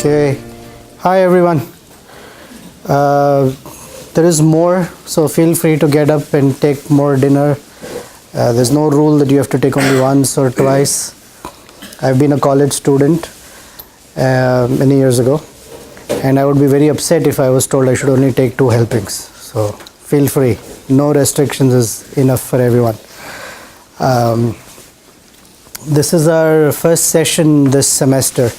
Okay. Hi everyone. There is more, so feel free to get up and take more dinner. There's no rule that you have to take only once or twice. I've been a college student many years ago, and I would be very upset if I was told I should only take 2 helpings. So feel free. No restrictions is enough for everyone. This is our first session this semester.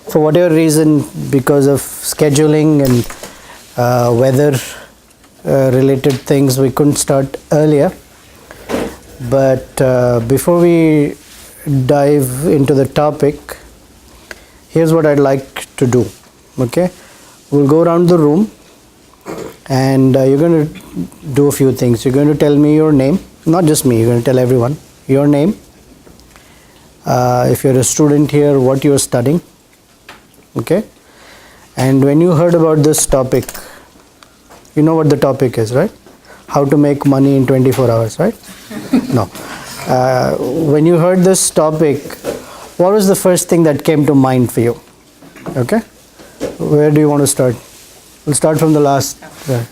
For whatever reason, because of scheduling and weather related things, we couldn't start earlier. But before we dive into the topic, here's what I'd like to do. Okay, we'll go around the room and you're going to do a few things. You're going to tell me your name, not just me, you're going to tell everyone your name. If you're a student here, what you're studying. Okay, and when you heard about this topic, you know what the topic is, right? How to make money in 24 hours, right? No. When you heard this topic, what was the first thing that came to mind for you? Okay, where do you want to start? We'll start from the last. Hi,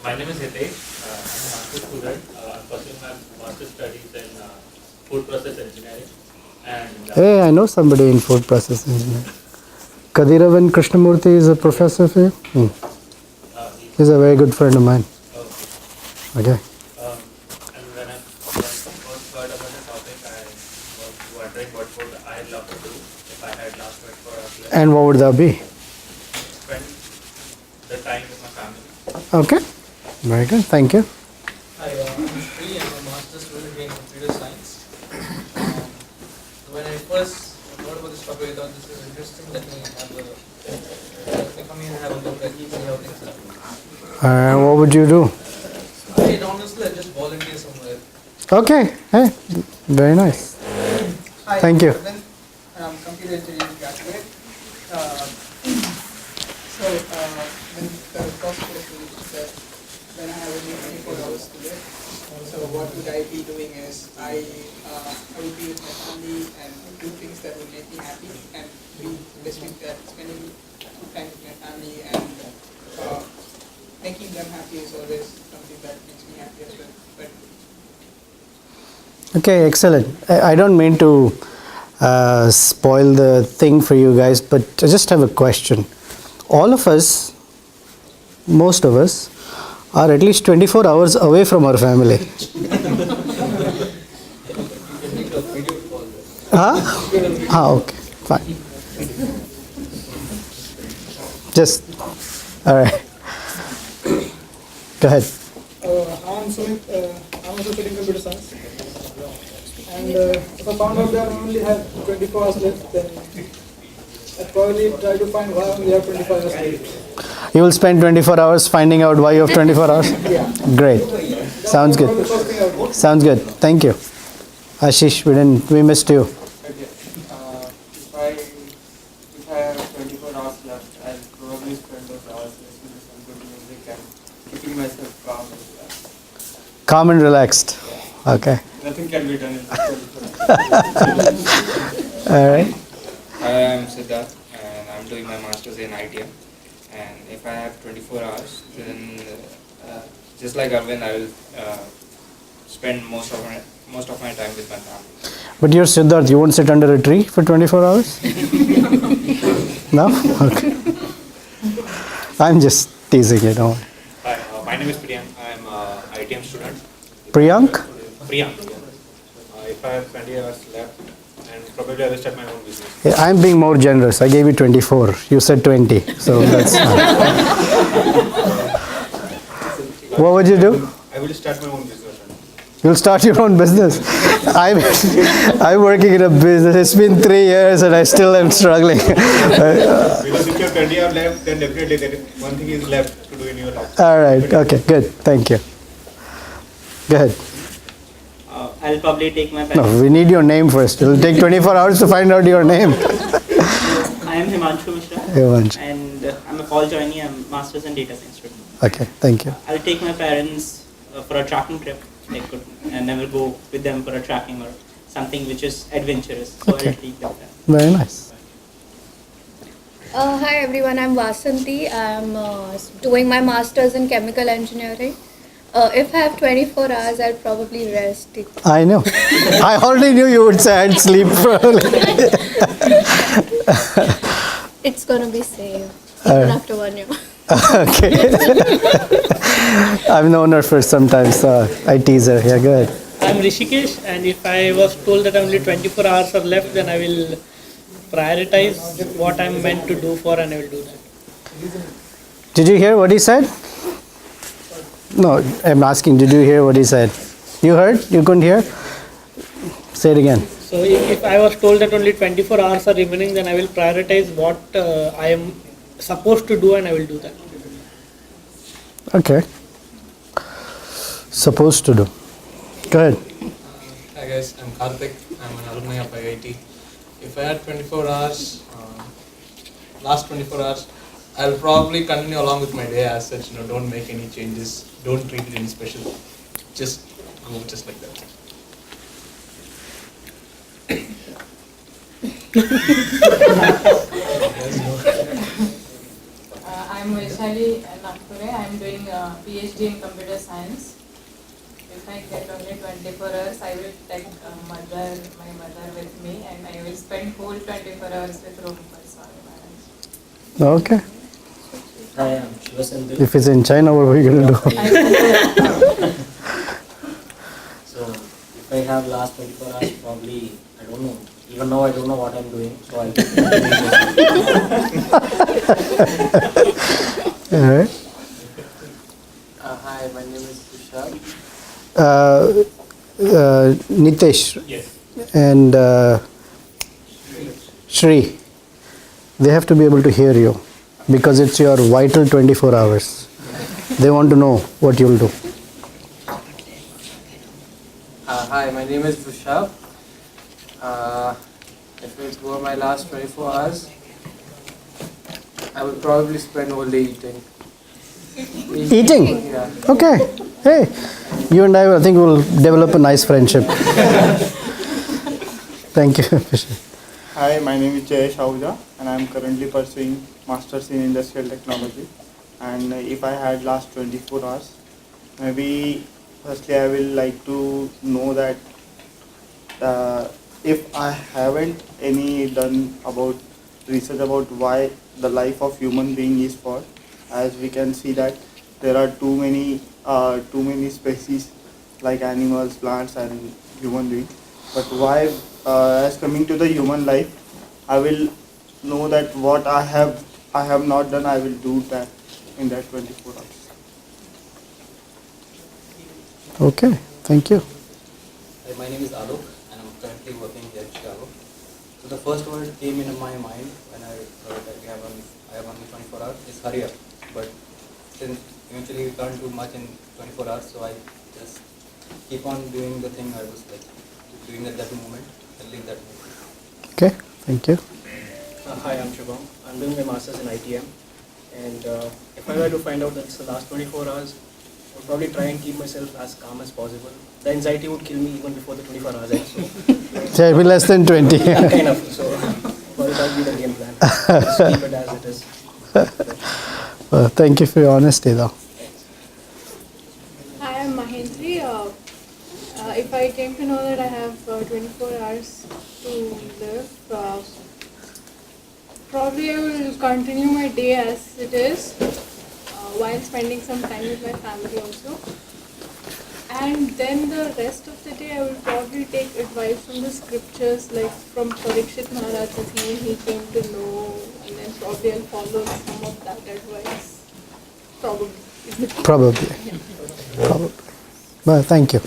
my name is Hitesh. I'm a master's student. I'm pursuing my master's studies in food process engineering. And Hey, I know somebody in food process engineering. Kadiravan Krishnamurthy is a professor for you? He's a very good friend of mine. Okay. and when I first heard about the topic, I was wondering what would I love to do if I had last 24 hours left. And what would that be? Spend the time with my family. Okay. Very good. Thank you. Hi, I'm Sri. I'm a master's student in computer science. When I first heard about this topic, I thought this is interesting. Let me come here and have a look at see how things are. What would you do? Honestly, I just volunteer somewhere. Okay. Hey, very nice. Hi, Thank you. I'm computer engineering graduate. When the first question is that when I have only 24 hours to live, so what would I be doing is I would be with my family and do things that would make me happy and be specific that spending time with my family and making them happy is always something that makes me happy as well. But Okay, excellent. I don't mean to spoil the thing for you guys, but I just have a question. All of us, most of us, are at least 24 hours away from our family. Huh? Okay, fine. Just, all right. Go ahead. I'm also studying computer science. And if I found out that I only have 24 hours left, then I'd probably try to find why I only have 24 hours left. You will spend 24 hours finding out why you have 24 hours? Yeah. Great. Sounds The good. first thing I would do. Sounds good. Thank you. Ashish, we missed you. Okay. If I have 24 hours left, I'll probably spend those hours listening to some good music and keeping myself calm and relaxed. Calm and relaxed. Okay. Nothing can be done in 24 hours. All right. Hi, I'm Siddharth and I'm doing my master's in ITM. And if I have 24 hours, then just like Arvind, I will spend most of my time with my family. But you're Siddharth, you won't sit under a tree for 24 hours? No? Okay. I'm just teasing you, don't worry. Hi, my name is Priyank. I'm an ITM student. Priyank? Priyank. If I have 20 hours left, and probably I will start my own business. Yeah, I'm being more generous. I gave you 24. You said 20. So that's fine. What would you do? I will start my own business. You'll start your own business. I'm working in a business. It's been 3 years and I still am struggling. Because if you have 20 hours left, then definitely there is one thing is left to do in your life. All right. Okay, good. Thank you. Go ahead. I'll probably take my No, we need your name first. It'll take 24 hours to find out your name. I am Himanshu Mishra, Himanshu. and I'm a Paul joinee. I'm master's in data science student. Okay, thank you. I'll take my parents for a tracking trip. I never go with them for a tracking or something which is adventurous. So Okay. I'll take that. Very nice. Hi everyone, I'm Vasanti. I'm doing my master's in chemical engineering. If I have 24 hours, I'll probably rest. I know. I already knew you would say I'd sleep probably. It's gonna be safe, even after 1 year. Okay. I've known her for some time, so I tease her. Yeah, go ahead. I'm Rishikesh, and if I was told that only 24 hours are left, then I will prioritize what I'm meant to do for, and I will do that. Did you hear what he said? No, I'm asking, did you hear what he said? You heard? You couldn't hear? Say it again. So if I was told that only 24 hours are remaining, then I will prioritize what I am supposed to do, and I will do that. Okay. Supposed to do. Go ahead. Hi guys, I'm Karthik. I'm an alumni of IIT. If I had 24 hours, last 24 hours, I'll probably continue along with my day as such. Don't make any changes. Don't treat it any special. Just go just like that. I'm Vaishali Nagpure. I'm doing a PhD in computer science. If I get only 24 hours, I will take my mother with me, and I will spend whole 24 hours with Rohit Swami Maharaj. Okay. Hi, I'm Shivasandhu. If it's in China, what are we going to do? So, if I have last 24 hours, probably, I don't know. Even now, I don't know what I'm doing. So, I'll All right. Hi, my name is Tushar. Nitesh Yes. and Shri, they have to be able to hear you because it's your vital 24 hours. They want to know what you'll do. Hi, my name is Rushab. If it were my last 24 hours, I would probably spend all day eating. Eating? Yeah. Okay. Hey, you and I think will develop a nice friendship. Thank you. Hi, my name is Jayesh Ahuja and I am currently pursuing Masters in Industrial Technology. And if I had last 24 hours, maybe firstly I will like to know that if I haven't any done about research about why the life of human being is for, as we can see that there are too many species like animals, plants and human beings. But why, as coming to the human life, I will know that what I have not done, I will do that in that 24 hours. Okay, thank you. Hi, my name is Alok and I'm currently working here in Chicago. So the first word came in my mind when I heard that I have only 24 hours is hurry up. But since eventually we can't do much in 24 hours, so I just keep on doing the thing I was like doing at that moment and leave that moment. Okay, thank you. Hi, I'm Shubham. I'm doing my master's in ITM, and if I were to find out that it's the last 24 hours, I would probably try and keep myself as calm as possible. The anxiety would kill me even before the 24 hours end, So it'll be less than 20. yeah, kind of. So, well, that would be the game plan. Just keep it as it is. Well, thank you for your honesty though. Hi, I'm Mahendri. If I came to know that I have 24 hours to live, probably I will continue my day as it is, while spending some time with my family also. And then the rest of the day I will probably take advice from the scriptures, like from Parikshit Maharaj, his name he came to know, and then probably I'll follow some of that advice. Probably. Probably. Probably. Well, thank you.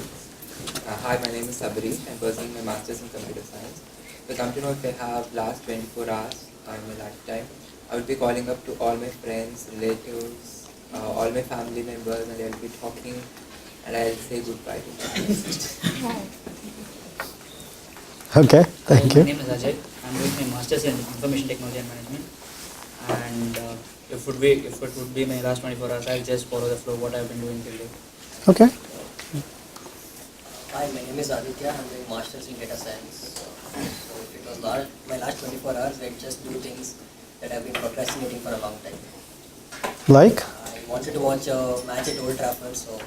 Hi, my name is Sabri. I'm pursuing my master's in computer science. So come to know if I have last 24 hours in my lifetime, I would be calling up to all my friends, relatives, all my family members, and I'll be talking and I'll say goodbye to them. Okay, thank you. My name is Ajay. I'm doing my master's in information technology and management. And if it would be my last 24 hours, I'll just follow the flow what I've been doing till date. Okay. Hi, my name is Aditya. I'm doing masters in data science. So it was my last 24 hours, I just do things that I've been procrastinating for a long time. Like? I wanted to watch a match at Old Trafford, so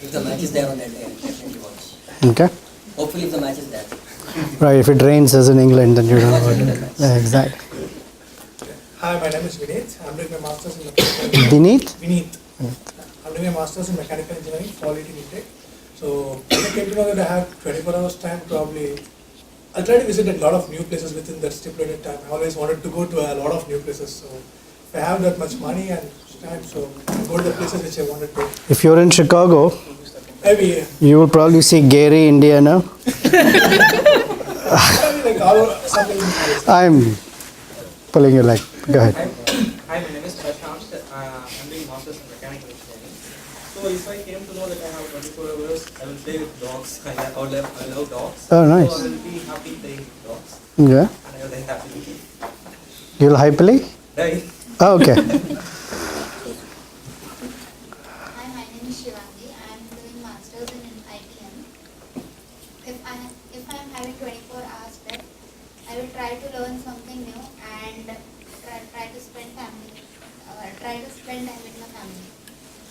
if the match is there on that day, I'll definitely watch. Okay. Hopefully, if the match is there. Right, if it rains as in England, then you don't know what it is. Yeah, exactly. Hi, my name is Vineet. I'm doing my master's in mechanical Vineet? Vineet. I'm doing my master's in mechanical engineering, quality intake. So when I came to know that I have 24 hours time, probably I'll try to visit a lot of new places within that stipulated time. I always wanted to go to a lot of new places. So if I have that much money and time, so I'll go to the places which I wanted to. If you're in Chicago, Maybe you will probably see Gary, Indiana. I'm pulling your leg. Go ahead. Hi, my name is Prashant. I'm doing masters in mechanical engineering. So if I came to know that I have 24 hours, I will play with dogs. I love dogs. Oh, nice. So I will be happy playing with dogs. Yeah. And I will die happily. You'll happily? Die. Oh, okay. Hi, my name is Shivangi. I am doing masters in ITM. If I am having 24 hours left, I will try to learn something new and try to spend time with my family.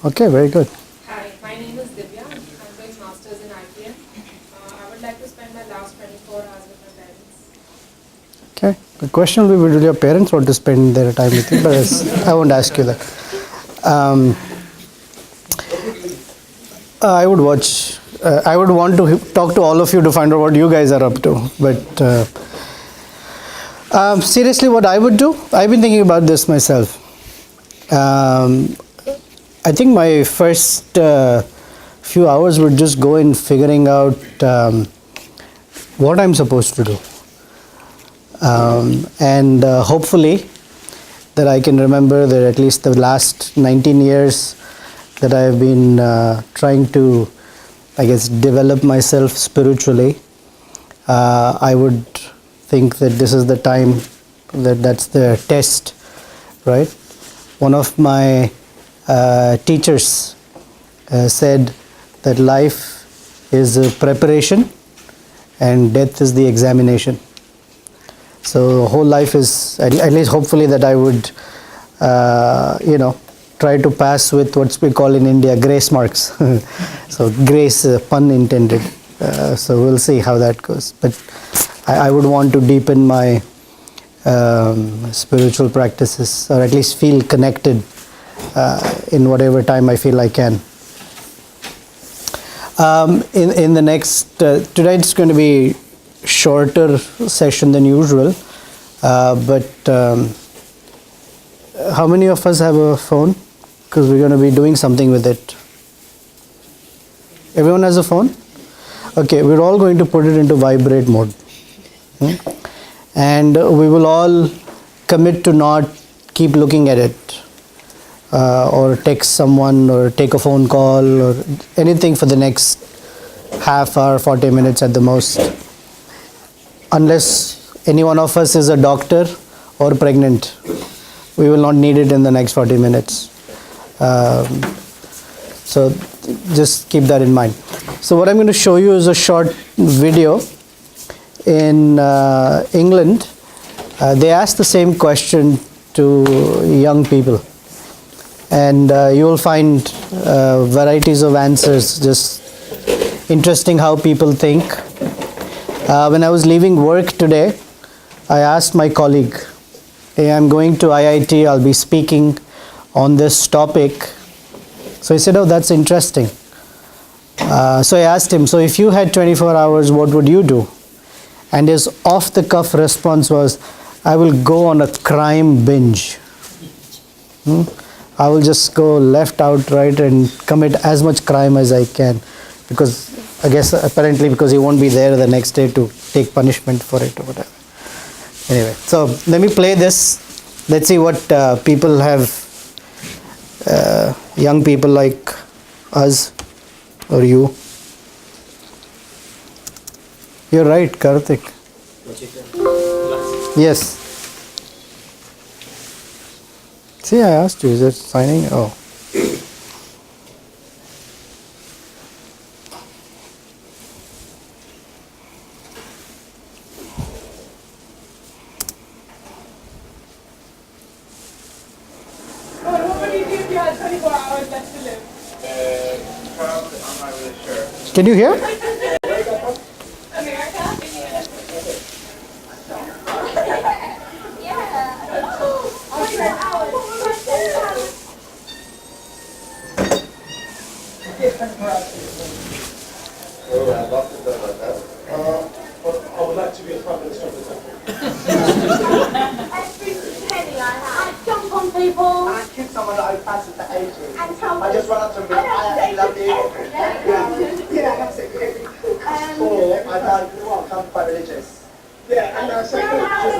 Okay, very good. Hi, my name is Divya. I'm doing masters in ITM. I would like to spend my last 24 hours with my parents. Okay. The question will be, will your parents want to spend their time with you? But I won't ask you that. I would watch. I would want to talk to all of you to find out what you guys are up to. But seriously, what I would do, I've been thinking about this myself. I think my first few hours would just go in figuring out what I'm supposed to do. And hopefully that I can remember that at least the last 19 years that I've been trying to, I guess, develop myself spiritually, I would think that this is the time, that's the test, right? One of my teachers said that life is a preparation and death is the examination. So whole life is, at least hopefully, that I would, try to pass with what we call in India grace marks. So grace, pun intended. So we'll see how that goes. But I would want to deepen my spiritual practices, or at least feel connected in whatever time I feel I can. In the next, today it's going to be shorter session than usual, but how many of us have a phone? Because we're going to be doing something with it. Everyone has a phone? Okay, we're all going to put it into vibrate mode. And we will all commit to not keep looking at it, or text someone, or take a phone call, or anything for the next half hour, 40 minutes at the most. Unless any one of us is a doctor or pregnant, we will not need it in the next 40 minutes. So just keep that in mind. So what I'm going to show you is a short video. In England, they asked the same question to young people, and you will find varieties of answers. Just interesting how people think. When I was leaving work today, I asked my colleague, hey, I'm going to IIT, I'll be speaking on this topic. So he said, oh, that's interesting. So I asked him, so if you had 24 hours, what would you do? And his off-the-cuff response was, I will go on a crime binge. I will just go left, out, right, and commit as much crime as I can. Because, I guess, apparently because he won't be there the next day to take punishment for it or whatever. Anyway, so let me play this. Let's see what people have, young people like us or you. You're right, Karthik. Yes. See, I asked you, is it signing? Oh. Can you hear? I'd love to know about that. But I would like to be a Prime Minister of the country. I jump on people. And I kick someone that I've passed for ages. And tell I just run up to them and be like, I actually love you. Yeah, that's it. Or I can't, I'm quite religious. Yeah, and I say, Just in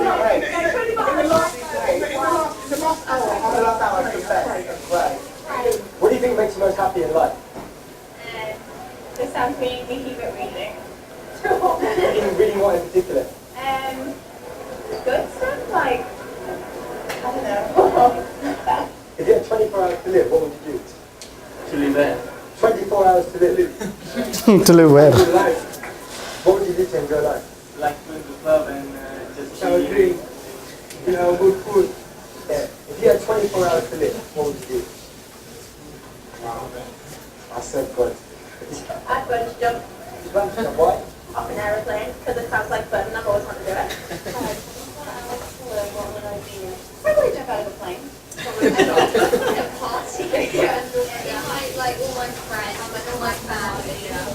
the last hour, I confess. Right. What do you think makes you most happy in life? Just reading reading. Reading what in particular? Good stuff, like, I don't know. If you had 24 hours to live, what would you do? To live where? 24 hours to live. To live where? What would you do to enjoy life? Like going to the club and just Have a drink, good food. Yeah. If you had 24 hours to live, what would you do? I said good. I'd bungee jump Why? off an aeroplane because it sounds like fun and I've always wanted to do it. Probably jump out of a plane. Like all my friends, like all my family, you know.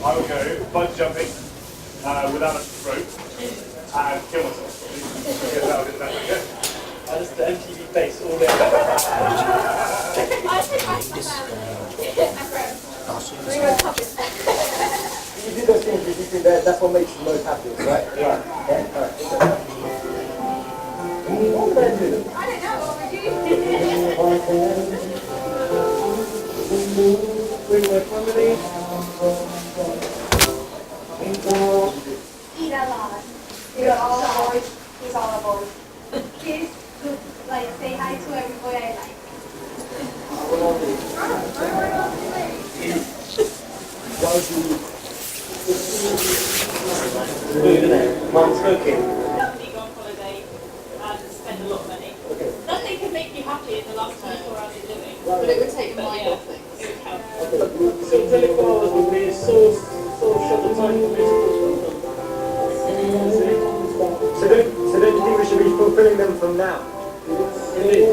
I would go bungee jumping without a rope and kill myself. Because that would be the best I get. I just the MTV face all day. You do those things because you think that's what makes you most happy, right? Right. Yeah? Alright. What would I do? I don't know, what would you do? Bring my family. Eat a lot. You're all boys, he's all a boy. Kiss, good, like say hi to every boy I like. Mom's cooking. Definitely go on holiday and spend a lot of money. Nothing can make you happy in the last 24 hours of living. But it would take your mind off things. It would help. So 24 hours would be so short a time for me to So don't you think we should be fulfilling them from now? Indeed. I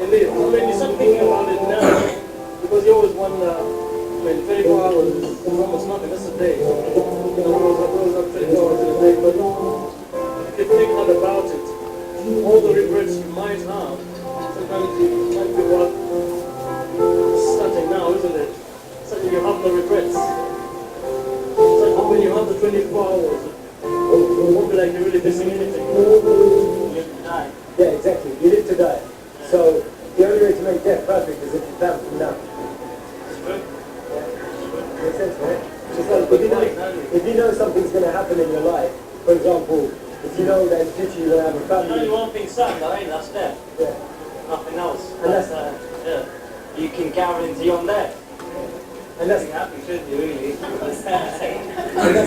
mean, you start thinking about it now, because you always wonder, 24 hours is almost nothing, that's a day. What was up 24 hours in a day? But if you think hard about it, all the regrets you might have, sometimes it might be worth starting now, isn't it? So you have no regrets. So when you have the 24 hours, it won't be like you're really missing anything. You live to die. Yeah, exactly. You live to die. So the only way to make death perfect is if you plan from now. Makes sense, right? Just like if you know something's going to happen in your life, for example, if you know that in the future you're going to have a family. Only one thing certain, right? That's death. Yeah. Nothing else. And that's yeah. You can guarantee on death. And that's happy, shouldn't you, really? And that's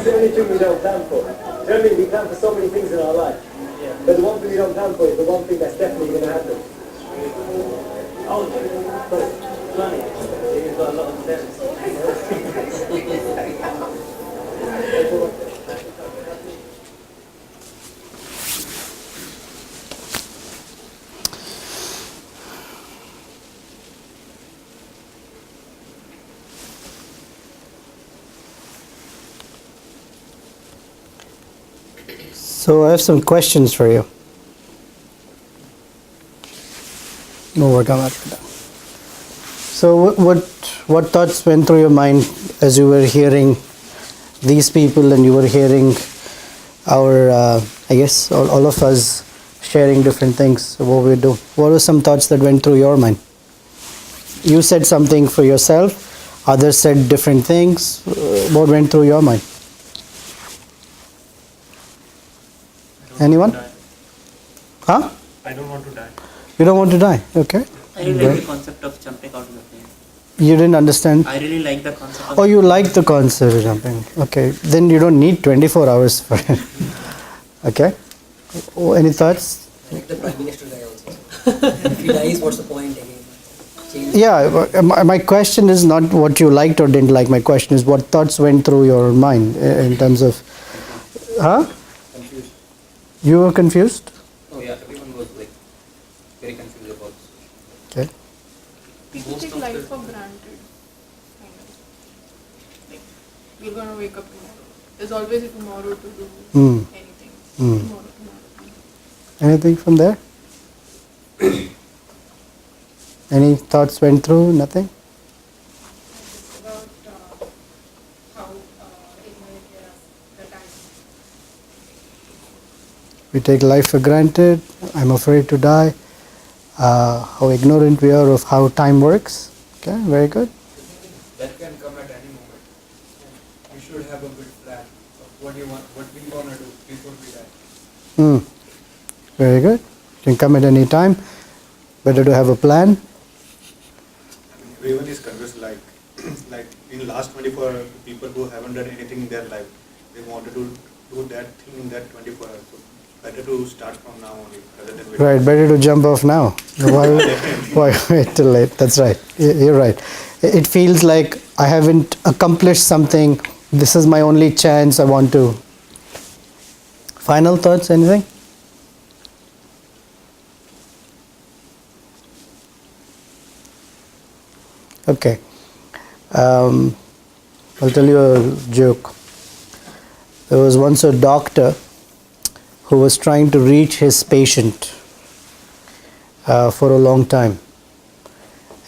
the only thing we don't plan for. Do you know what I mean? We plan for so many things in our life. Yeah. But the one thing we don't plan for is the one thing that's definitely going to happen. Oh, plenty. You've got a lot of debt. So I have some questions for you. No, we're coming. So what thoughts went through your mind as you were hearing these people and you were hearing our, I guess, all of us sharing different things, what we do? What were some thoughts that went through your mind? You said something for yourself, others said different things. What went through your mind? Anyone? Huh? I don't want to die. You don't want to die? Okay. I really like the concept of jumping out of the plane. You didn't understand? I really like the concept of... Oh, you like the concept of jumping. Okay. Then you don't need 24 hours for it. Okay. Oh, any thoughts? I like the Prime Minister guy also. If he dies, what's the point again? Yeah, my question is not what you liked or didn't like. My question is what thoughts went through your mind in terms of, Confused. You were confused? Oh yeah, everyone was like very confused about this. Okay. People take life for granted. Kind of. Like, you're gonna wake up tomorrow. There's always a tomorrow to do anything. Tomorrow. Anything from there? Any thoughts went through? Nothing? It's about how ignorant we are of the time. We take life for granted. I'm afraid to die. How ignorant we are of how time works. Okay, very good. That can come at any moment. You should have a good plan of what we want to do before we die. Very good. Can come at any time. Better to have a plan. Everyone is confused, like in last 24 hours, people who haven't done anything in their life, they wanted to do that thing in that 24 hours. So better to start from now only, rather than wait. Right, better to jump off now. Why wait till late? That's right. You're right. It feels like I haven't accomplished something. This is my only chance. I want to. Final thoughts? Anything? Okay. I'll tell you a joke. There was once a doctor who was trying to reach his patient for a long time.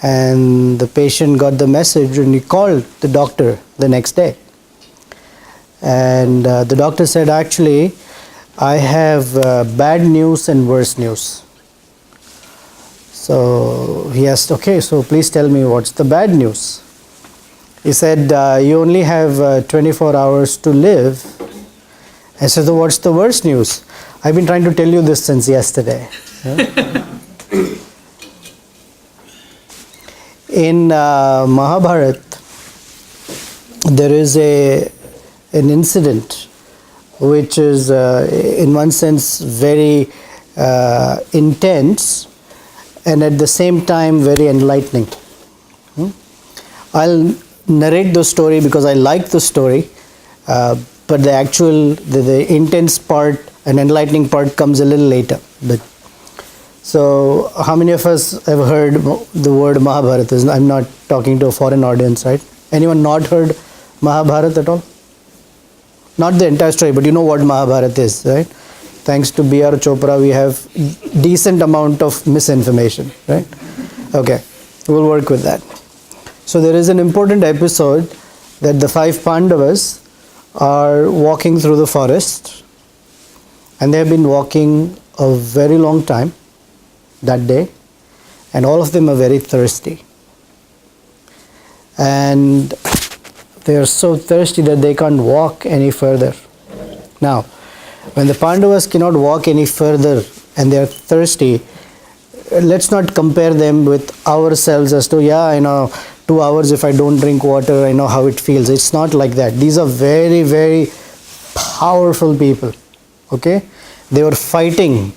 And the patient got the message and he called the doctor the next day. And the doctor said, actually, I have bad news and worse news. So he asked, okay, so please tell me what's the bad news. He said, you only have 24 hours to live. I said, so what's the worst news? I've been trying to tell you this since yesterday. In Mahabharata, there is an incident which is in one sense very intense and at the same time very enlightening. I'll narrate the story because I like the story, but the actual, the intense part and enlightening part comes a little later. But so, how many of us have heard the word Mahabharata? I'm not talking to a foreign audience, right? Anyone not heard Mahabharata at all? Not the entire story, but you know what Mahabharata is, right? Thanks to B.R. Chopra, we have decent amount of misinformation, right? Okay, we'll work with that. So there is an important episode that the 5 Pandavas are walking through the forest, and they have been walking a very long time that day, and all of them are very thirsty. And they are so thirsty that they can't walk any further. Now, when the Pandavas cannot walk any further and they are thirsty, let's not compare them with ourselves as to, yeah, I know 2 hours if I don't drink water, I know how it feels. It's not like that. These are very, very powerful people. Okay? They were fighting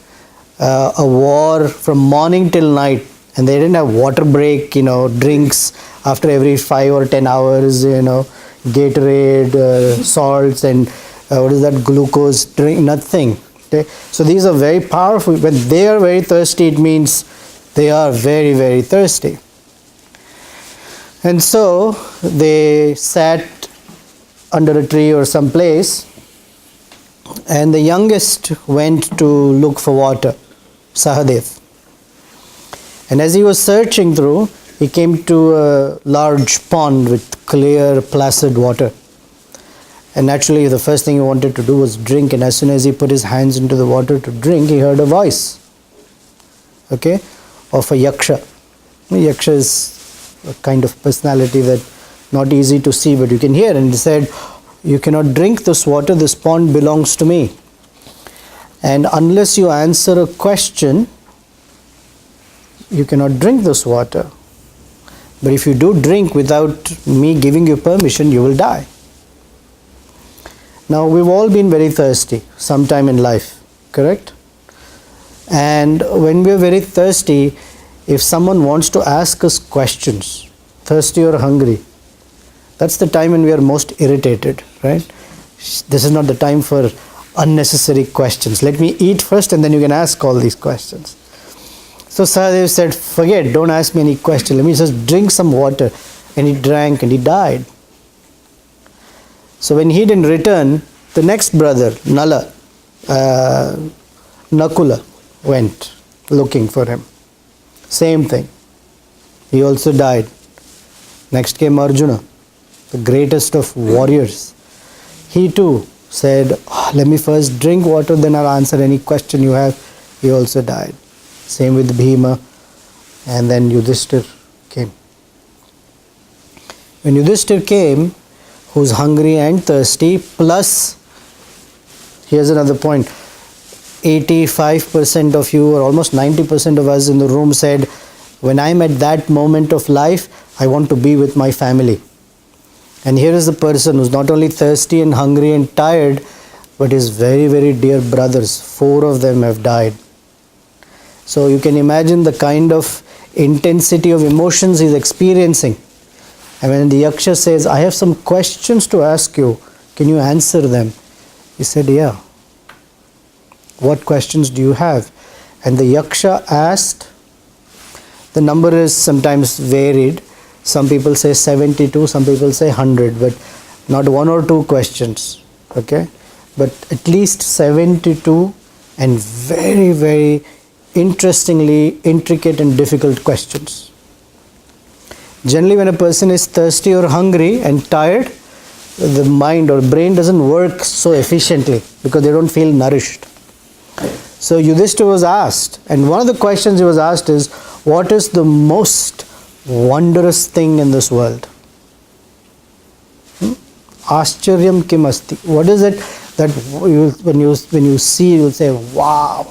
a war from morning till night, and they didn't have water break, drinks after every 5 or 10 hours, Gatorade, salts, and what is that, glucose drink, nothing. Okay? So these are very powerful. When they are very thirsty, it means they are very, very thirsty. And so they sat under a tree or some place, and the youngest went to look for water, Sahadev. And as he was searching through, he came to a large pond with clear, placid water. And naturally, the first thing he wanted to do was drink, and as soon as he put his hands into the water to drink, he heard a voice, okay, of a yaksha. Yaksha is a kind of personality that not easy to see, but you can hear. And he said, you cannot drink this water, this pond belongs to me. And unless you answer a question, you cannot drink this water. But if you do drink without me giving you permission, you will die. Now, we've all been very thirsty sometime in life, correct? And when we are very thirsty, if someone wants to ask us questions, thirsty or hungry, that's the time when we are most irritated, right? This is not the time for unnecessary questions. Let me eat first and then you can ask all these questions. So Sahadev said, forget, don't ask me any question. Let me just drink some water. And he drank and he died. So when he didn't return, the next brother, Nakula, went looking for him. Same thing. He also died. Next came Arjuna, the greatest of warriors. He too said, let me first drink water, then I'll answer any question you have. He also died. Same with Bhima. And then Yudhishthir came. When Yudhishthir came, who's hungry and thirsty, plus, here's another point, 85% of you, or almost 90% of us in the room said, when I'm at that moment of life, I want to be with my family. And here is the person who's not only thirsty and hungry and tired, but his very, very dear brothers, 4 of them have died. So you can imagine the kind of intensity of emotions he's experiencing. And when the Yaksha says, I have some questions to ask you, can you answer them? He said, yeah. What questions do you have? And the Yaksha asked, the number is sometimes varied. Some people say 72, some people say 100, but not 1 or 2 questions. Okay? But at least 72 and very, very interestingly intricate and difficult questions. Generally, when a person is thirsty or hungry and tired, the mind or brain doesn't work so efficiently because they don't feel nourished. So Yudhishthira was asked, and one of the questions he was asked is, what is the most wondrous thing in this world? Ascharyam kim asti. What is it that when you see, you will say, wow.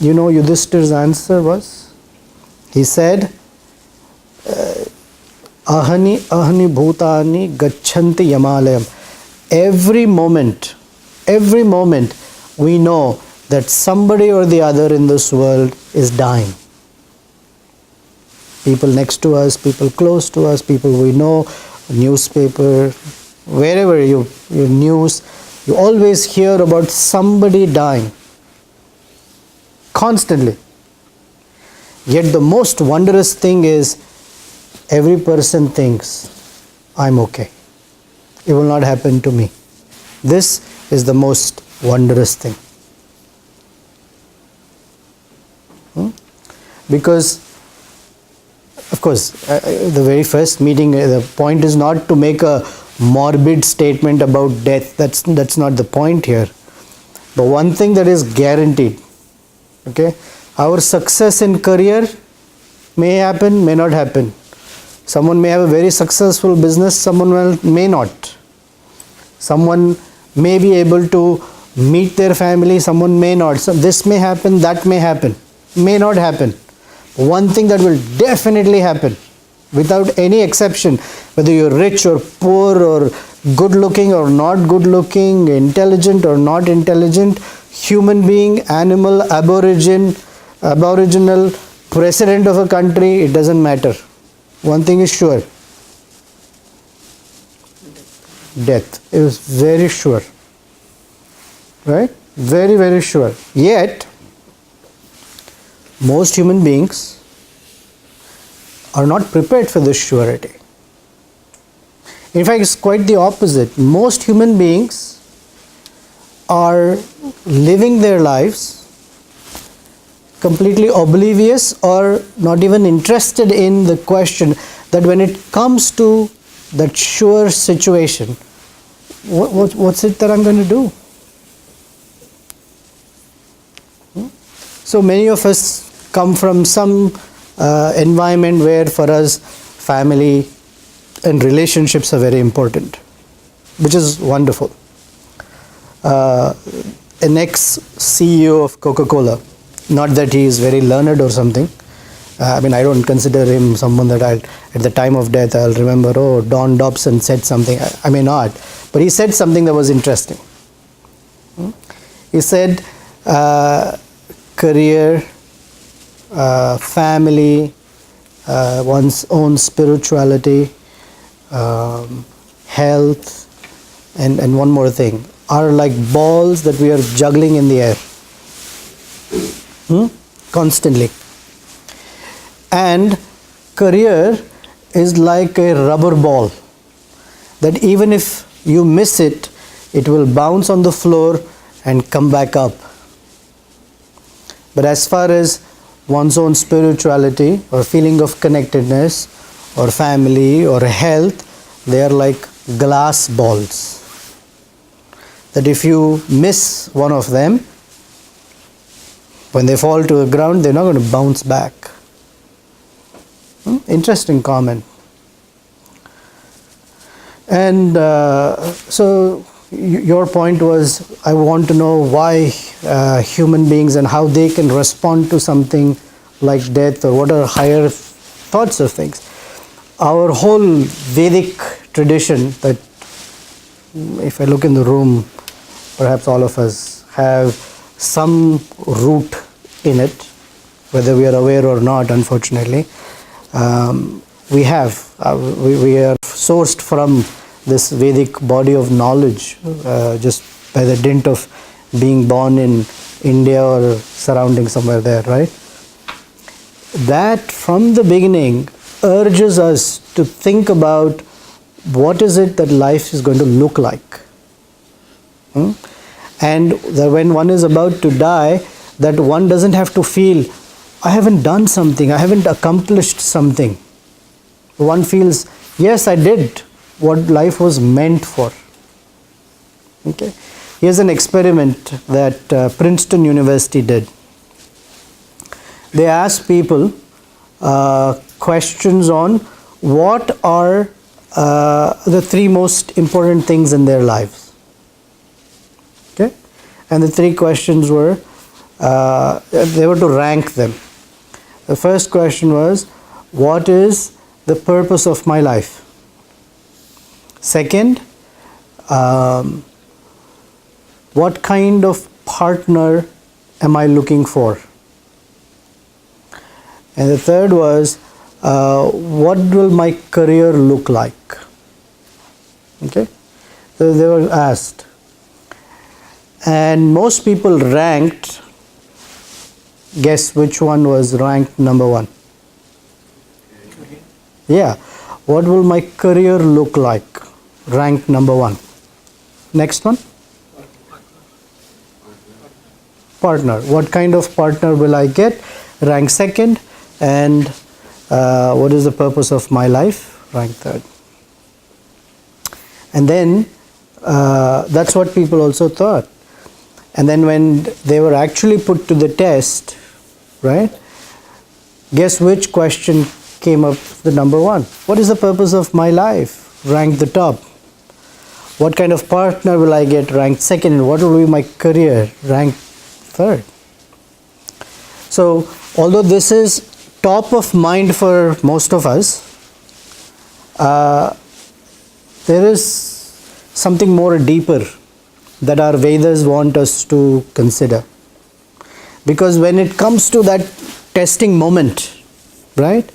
You know Yudhishthira's answer was? He said, ahani bhutani gachanti yamalayam. Every moment we know that somebody or the other in this world is dying. People next to us, people close to us, people we know, newspaper, wherever your news, you always hear about somebody dying. Constantly. Yet the most wondrous thing is, every person thinks, I'm okay. It will not happen to me. This is the most wondrous thing. Because, of course, the very first meeting, the point is not to make a morbid statement about death. That's not the point here. But one thing that is guaranteed, okay, our success in career may happen, may not happen. Someone may have a very successful business, someone may not. Someone may be able to meet their family, someone may not. So this may happen, that may happen, may not happen. One thing that will definitely happen, without any exception, whether you're rich or poor or good looking or not good looking, intelligent or not intelligent, human being, animal, aboriginal, president of a country, it doesn't matter. One thing is sure. Death is very sure. Right? Very, very sure. Yet, most human beings are not prepared for this surety. In fact, it's quite the opposite. Most human beings are living their lives completely oblivious or not even interested in the question that when it comes to that sure situation, what's it that I'm going to do? So many of us come from some environment where for us family and relationships are very important, which is wonderful. An ex-CEO of Coca-Cola, not that he is very learned or something. I don't consider him someone that at the time of death I'll remember, Don Dobson said something. I may not, but he said something that was interesting. He said, career family, one's own spirituality, health, and one more thing, are like balls that we are juggling in the air constantly. And career is like a rubber ball that even if you miss it, it will bounce on the floor and come back up. But as far as one's own spirituality or feeling of connectedness or family or health, they are like glass balls that if you miss one of them, when they fall to the ground, they're not going to bounce back. Interesting comment. And so your point was, I want to know why human beings and how they can respond to something like death, or what are higher thoughts of things. Our whole Vedic tradition, that if I look in the room, perhaps all of us have some root in it, whether we are aware or not, unfortunately. We are sourced from this Vedic body of knowledge just by the dint of being born in India or surrounding somewhere there, right? That from the beginning urges us to think about what is it that life is going to look like. And that when one is about to die, that one doesn't have to feel, I haven't done something, I haven't accomplished something. One feels, yes, I did what life was meant for. Okay. Here's an experiment that Princeton University did. They asked people questions on what are the three most important things in their lives. Okay. And the three questions were, they were to rank them. The first question was, what is the purpose of my life? Second, what kind of partner am I looking for? And the third was, what will my career look like? Okay, so they were asked, and most people ranked. Guess which one was ranked number one? Yeah, what will my career look like? Ranked number one. Next one? Partner. What kind of partner will I get? Ranked second. And what is the purpose of my life? Ranked third. And then that's what people also thought. And then when they were actually put to the test, right? Guess which question came up the number one? What is the purpose of my life? Ranked the top. What kind of partner will I get? Ranked second. And what will be my career? Ranked third. So although this is top of mind for most of us, there is something more deeper that our Vedas want us to consider. Because when it comes to that testing moment, right?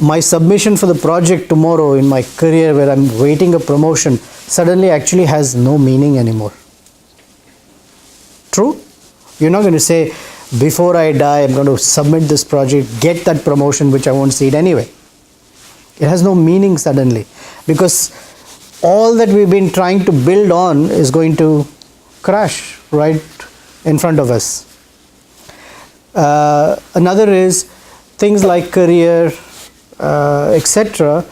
My submission for the project tomorrow in my career where I'm waiting a promotion suddenly actually has no meaning anymore. True? You're not going to say, before I die, I'm going to submit this project, get that promotion which I won't see it anyway. It has no meaning suddenly, because all that we've been trying to build on is going to crash right in front of us. Another is things like career, etc.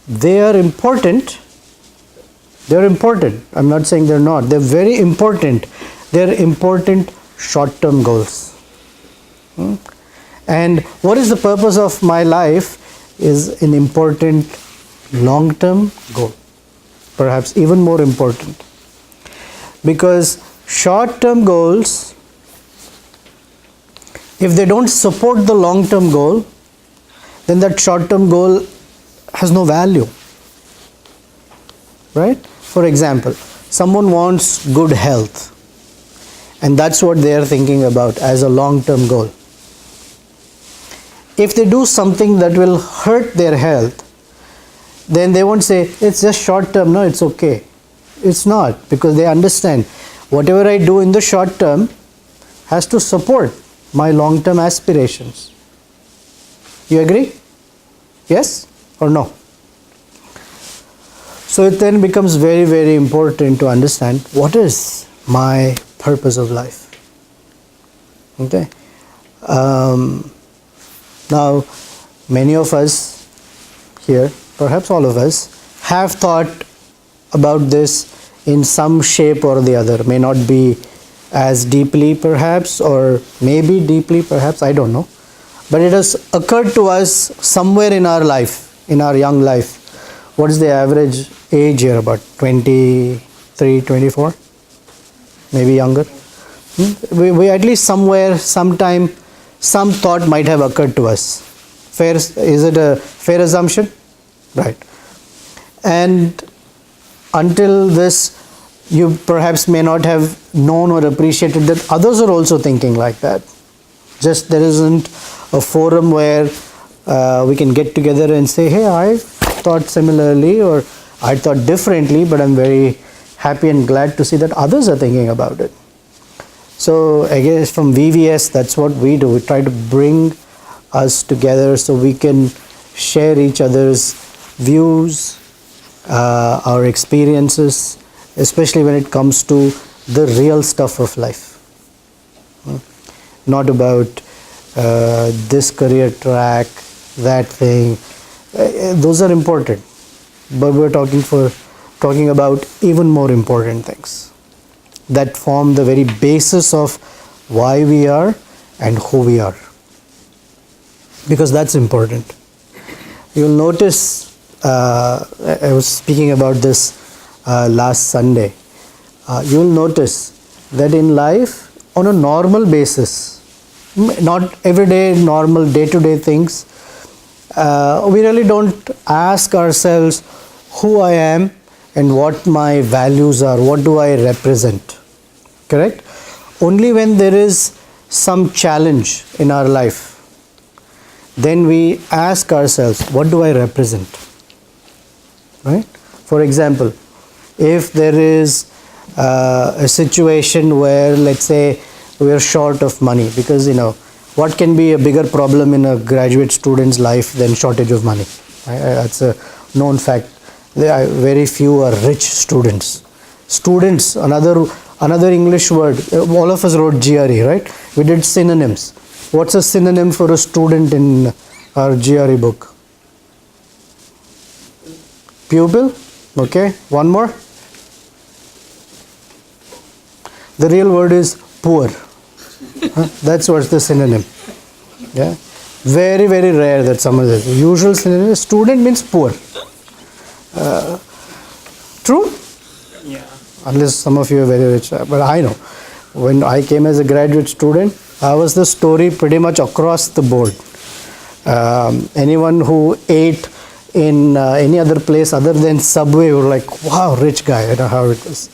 They are important. They're important. I'm not saying they're not. They're very important. They're important short-term goals. And what is the purpose of my life is an important long-term goal. Perhaps even more important. Because short-term goals, if they don't support the long-term goal, then that short-term goal has no value. Right? For example, someone wants good health, and that's what they are thinking about as a long-term goal. If they do something that will hurt their health, then they won't say, it's just short term, no, it's okay. It's not, because they understand whatever I do in the short term has to support my long term aspirations. You agree? Yes or no? So it then becomes very, very important to understand what is my purpose of life. Okay. Now, many of us here, perhaps all of us, have thought about this in some shape or the other. May not be as deeply perhaps, or maybe deeply perhaps, I don't know. But it has occurred to us somewhere in our life, in our young life. What is the average age here? About 23, 24? Maybe younger? We at least somewhere, sometime, some thought might have occurred to us. Fair? Is it a fair assumption? Right. And until this, you perhaps may not have known or appreciated that others are also thinking like that. Just there isn't a forum where we can get together and say, hey, I thought similarly, or I thought differently, but I'm very happy and glad to see that others are thinking about it. So I guess from VVS, that's what we do. We try to bring us together so we can share each other's views, our experiences, especially when it comes to the real stuff of life. Not about this career track, that thing. Those are important, but we're talking about even more important things that form the very basis of why we are and who we are, because that's important. You'll notice, I was speaking about this last Sunday. You'll notice that in life, on a normal basis, not everyday normal day-to-day things, we really don't ask ourselves who I am and what my values are, what do I represent. Correct? Only when there is some challenge in our life, then we ask ourselves, what do I represent? Right? For example, if there is a situation where, let's say, we are short of money, because what can be a bigger problem in a graduate student's life than shortage of money? That's a known fact. Very few are rich students. Students, another English word. All of us wrote GRE, right? We did synonyms. What's a synonym for a student in our GRE book? Pupil. Okay. One more. The real word is poor. That's what's the synonym. Yeah. Very, very rare that someone says. The usual synonym, student means poor. True? Yeah. Unless some of you are very rich. But I know. When I came as a graduate student, I was the story pretty much across the board. Anyone who ate in any other place other than Subway were like, wow, rich guy. How it was.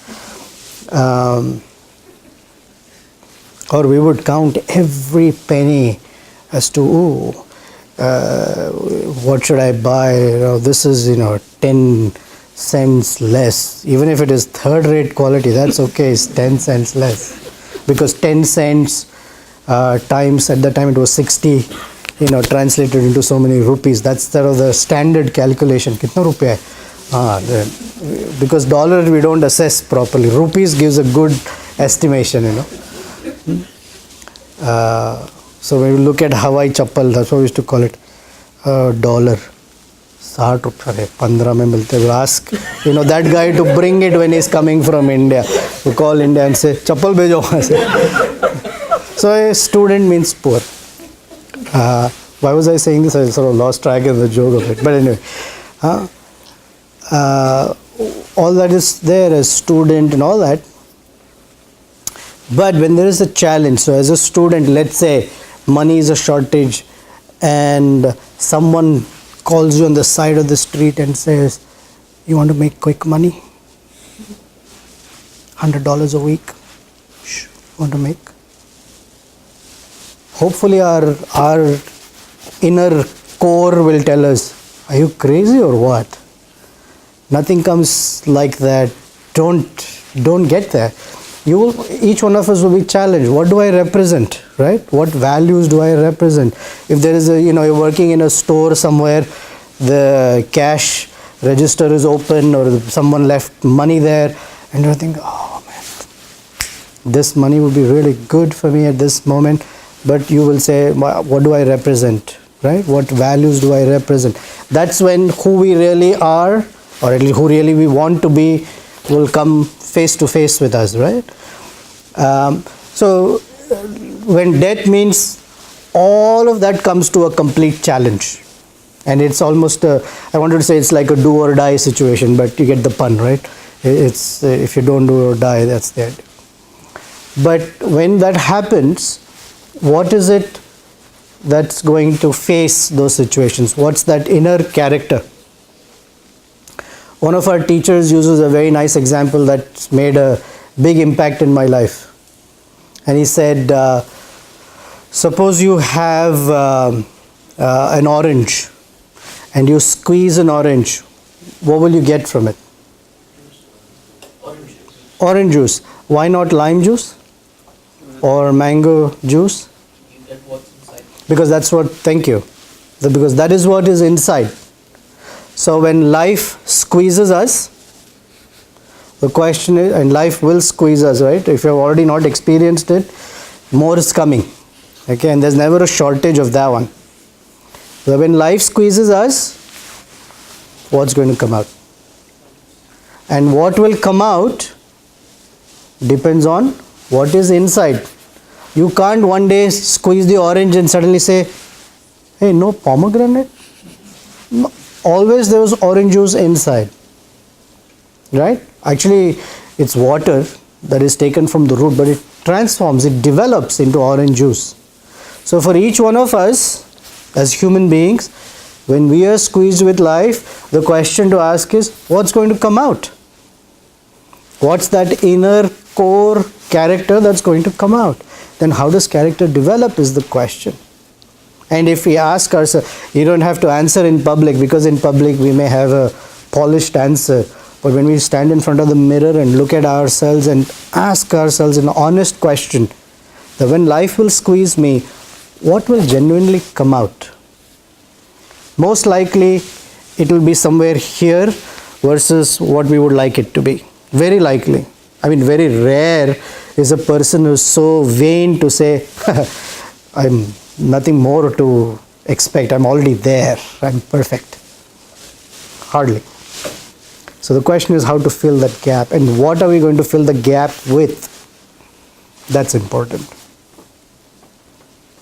Or we would count every penny as to, what should I buy? This is 10 cents less. Even if it is third-rate quality, that's okay. It's 10 cents less, because 10 cents times, at that time it was 60. Translated into so many rupees. That's sort of the standard calculation. Kitna rupiya hai? Because dollar we don't assess properly. Rupees gives a good estimation. So when we look at Hawaii chappal, that's what we used to call it, dollar. 60 rupees, 15 mein milte. We ask, that guy to bring it when he's coming from India. We call India and say, chappal bhejo wahan se. So a student means poor. Why was I saying this? I sort of lost track of the joke of it. But anyway, all that is there as student and all that. But when there is a challenge, so as a student, let's say money is a shortage and someone calls you on the side of the street and says, you want to make quick money? $100 a week? Want to make? Hopefully our inner core will tell us, are you crazy or what? Nothing comes like that. Don't get there. Each one of us will be challenged. What do I represent, right? What values do I represent? If there is you're working in a store somewhere, the cash register is open or someone left money there, and you think, oh man, this money would be really good for me at this moment. But you will say, what do I represent, right? What values do I represent? That's when who we really are, or at least who really we want to be, will come face to face with us, right? So when death means, all of that comes to a complete challenge. And it's almost, I wanted to say it's like a do or die situation, but you get the pun, right? It's if you don't do or die, that's the end. But when that happens, what is it that's going to face those situations? What's that inner character? One of our teachers uses a very nice example that's made a big impact in my life. And he said, suppose you have an orange and you squeeze an orange, what will you get from it? Orange juice. Why not lime juice or mango juice? Because that's what, thank you. Because that is what is inside. So when life squeezes us, the question is, and life will squeeze us, right? If you have already not experienced it, more is coming. Okay, and there's never a shortage of that one. So when life squeezes us, what's going to come out? And what will come out depends on what is inside. You can't one day squeeze the orange and suddenly say, hey, no pomegranate? No. Always there was orange juice inside, right? Actually, it's water that is taken from the root, but it transforms, it develops into orange juice. So for each one of us, as human beings, when we are squeezed with life, the question to ask is, what's going to come out? What's that inner core character that's going to come out? Then how does character develop is the question. And if we ask ourselves, you don't have to answer in public, because in public we may have a polished answer. But when we stand in front of the mirror and look at ourselves and ask ourselves an honest question, that when life will squeeze me, what will genuinely come out? Most likely it will be somewhere here versus what we would like it to be. Very likely. I mean, very rare is a person who's so vain to say, I'm nothing more to expect, I'm already there, I'm perfect. Hardly. So the question is how to fill that gap, and what are we going to fill the gap with? That's important.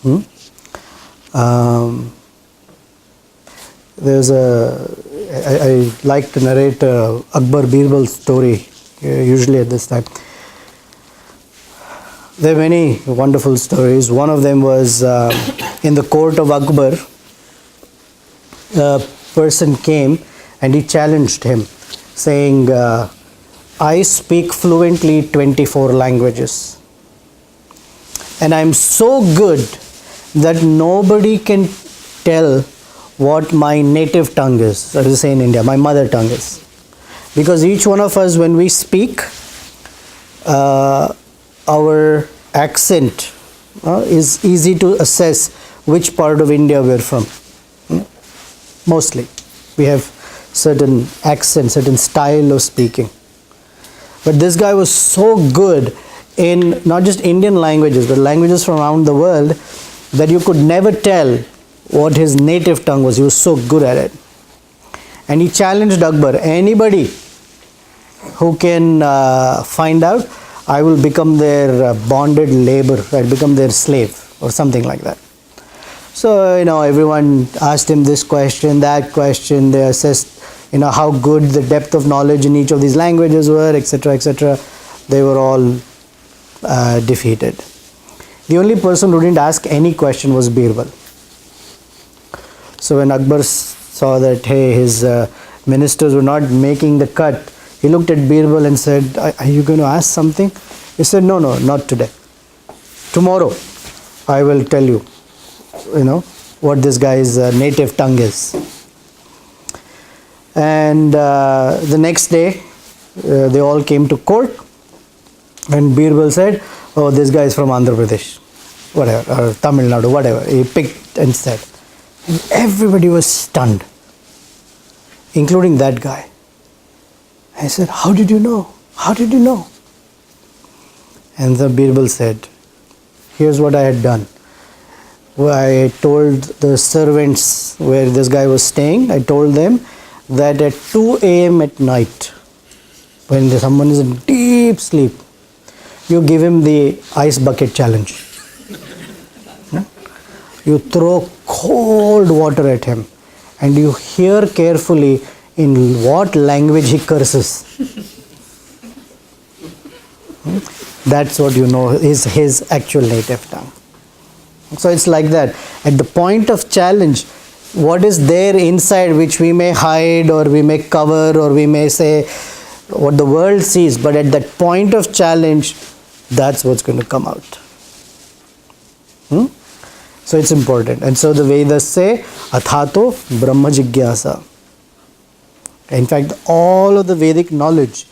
I like to narrate Akbar Birbal story usually at this time. There are many wonderful stories. One of them was in the court of Akbar, a person came and he challenged him, saying, I speak fluently 24 languages. And I'm so good that nobody can tell what my native tongue is, that is, say in India, my mother tongue is. Because each one of us, when we speak, our accent is easy to assess which part of India we're from. Mostly. We have certain accent, certain style of speaking. But this guy was so good in not just Indian languages, but languages from around the world, that you could never tell what his native tongue was. He was so good at it. And he challenged Akbar, anybody who can find out, I will become their bonded labor, I'll become their slave or something like that. So, everyone asked him this question, that question, they assessed, how good the depth of knowledge in each of these languages were, etc., etc. They were all defeated. The only person who didn't ask any question was Birbal. So when Akbar saw that, hey, his ministers were not making the cut, he looked at Birbal and said, are you going to ask something? He said, no, not today. Tomorrow I will tell you, what this guy's native tongue is. And the next day, they all came to court, and Birbal said, oh, this guy is from Andhra Pradesh, whatever, or Tamil Nadu, whatever. He picked and said. And everybody was stunned, including that guy. I said, how did you know? How did you know? And the Birbal said, here's what I had done. I told the servants where this guy was staying, I told them that at 2 a.m. at night, when someone is in deep sleep, you give him the ice bucket challenge. You throw cold water at him and you hear carefully in what language he curses. That's what you know is his actual native tongue. So it's like that. At the point of challenge, what is there inside which we may hide or we may cover or we may say what the world sees, but at that point of challenge, that's what's going to come out. So it's important. And so the Vedas say, Athato Brahma Jigyasa. In fact, all of the Vedic knowledge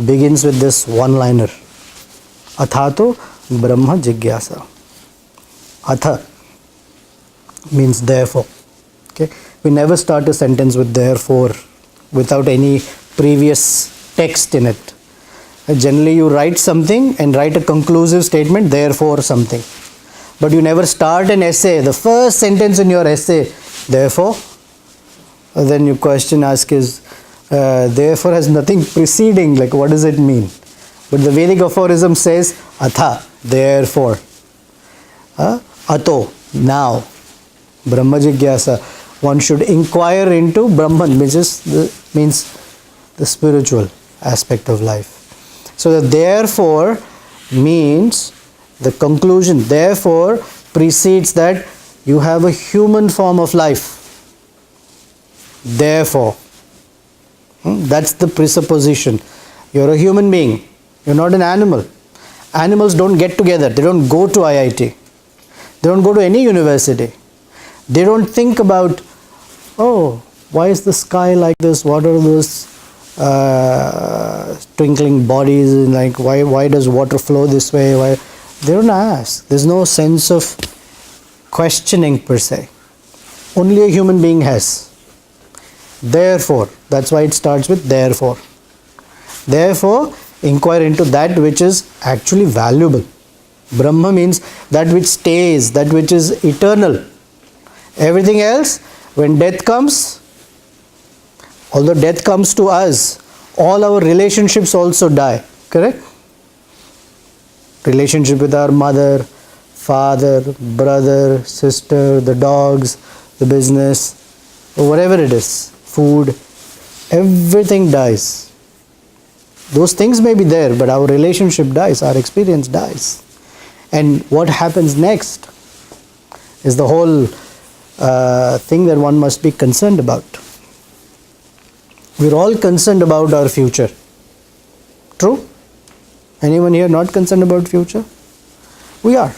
begins with this one-liner. Athato Brahma Jigyasa. Atha means therefore. Okay? We never start a sentence with therefore without any previous text in it. Generally you write something and write a conclusive statement, therefore something. But you never start an essay, the first sentence in your essay, therefore. Then your question ask is, therefore has nothing preceding, like what does it mean? But the Vedic aphorism says, Atha, therefore. Ato, now. Brahma Jigyasa. One should inquire into Brahman, which means the spiritual aspect of life. So the therefore means the conclusion, therefore precedes that you have a human form of life. Therefore, that's the presupposition. You're a human being. You're not an animal. Animals don't get together. They don't go to IIT. They don't go to any university. They don't think about, oh, why is the sky like this? What are those twinkling bodies? Like why does water flow this way? Why? They don't ask. There's no sense of questioning per se. Only a human being has. Therefore, that's why it starts with therefore. Therefore, inquire into that which is actually valuable. Brahma means that which stays, that which is eternal. Everything else, when death comes, although death comes to us, all our relationships also die. Correct? Relationship with our mother, father, brother, sister, the dogs, the business, or whatever it is, food, everything dies. Those things may be there, but our relationship dies, our experience dies. And what happens next is the whole thing that one must be concerned about. We're all concerned about our future. True? Anyone here not concerned about future? We are,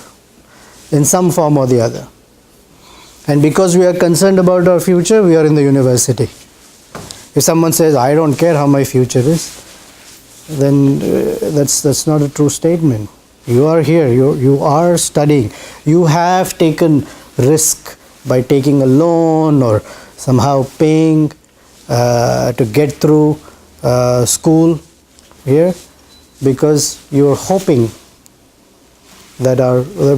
in some form or the other. And because we are concerned about our future, we are in the university. If someone says, I don't care how my future is, then that's not a true statement. You are here, you are studying. You have taken risk by taking a loan or somehow paying to get through school here, because you are hoping that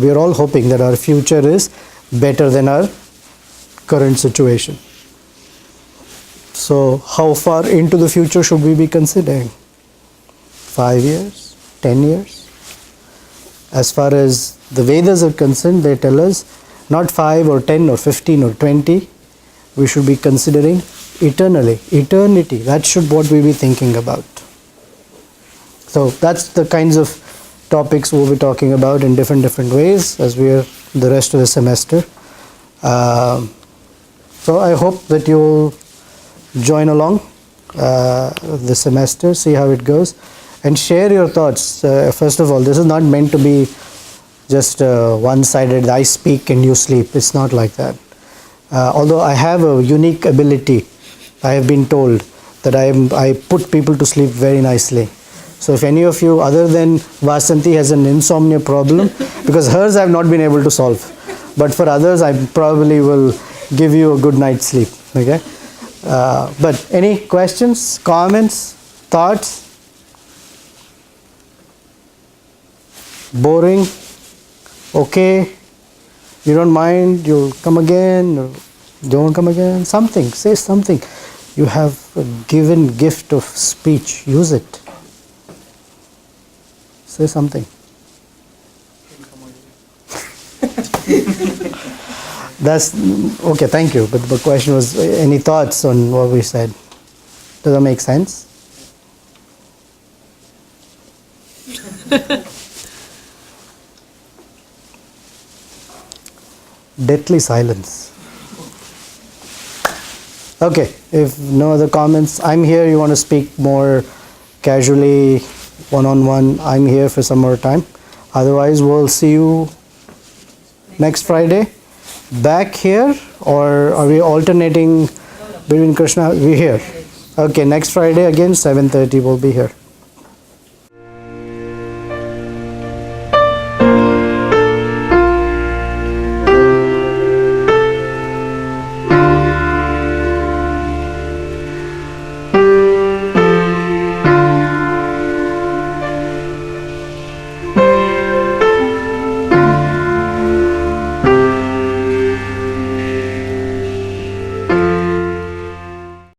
we are all hoping that our future is better than our current situation. So how far into the future should we be considering? 5 years? 10 years? As far as the Vedas are concerned, they tell us not 5 or 10 or 15 or 20. We should be considering eternally, eternity. That should what we be thinking about. So that's the kinds of topics we'll be talking about in different ways as we are the rest of the semester. So I hope that you'll join along the semester, see how it goes, and share your thoughts. First of all, this is not meant to be just one-sided, I speak and you sleep. It's not like that. Although I have a unique ability, I have been told that I put people to sleep very nicely. So if any of you other than Vasanti has an insomnia problem, because hers I have not been able to solve, but for others I probably will give you a good night's sleep. Okay. But any questions, comments, thoughts? Boring? Okay? You don't mind? You'll come again? Or don't come again? Something. Say something. You have a given gift of speech. Use it. Say something. That's okay. Thank you. But the question was, any thoughts on what we said? Does that make sense? Deathly silence. Okay. If no other comments, I'm here. You want to speak more casually, one-on-one? I'm here for some more time. Otherwise, we'll see you next Friday. Back here, or are we alternating between Krishna? We're here. Okay, next Friday again, 7:30 we'll be here.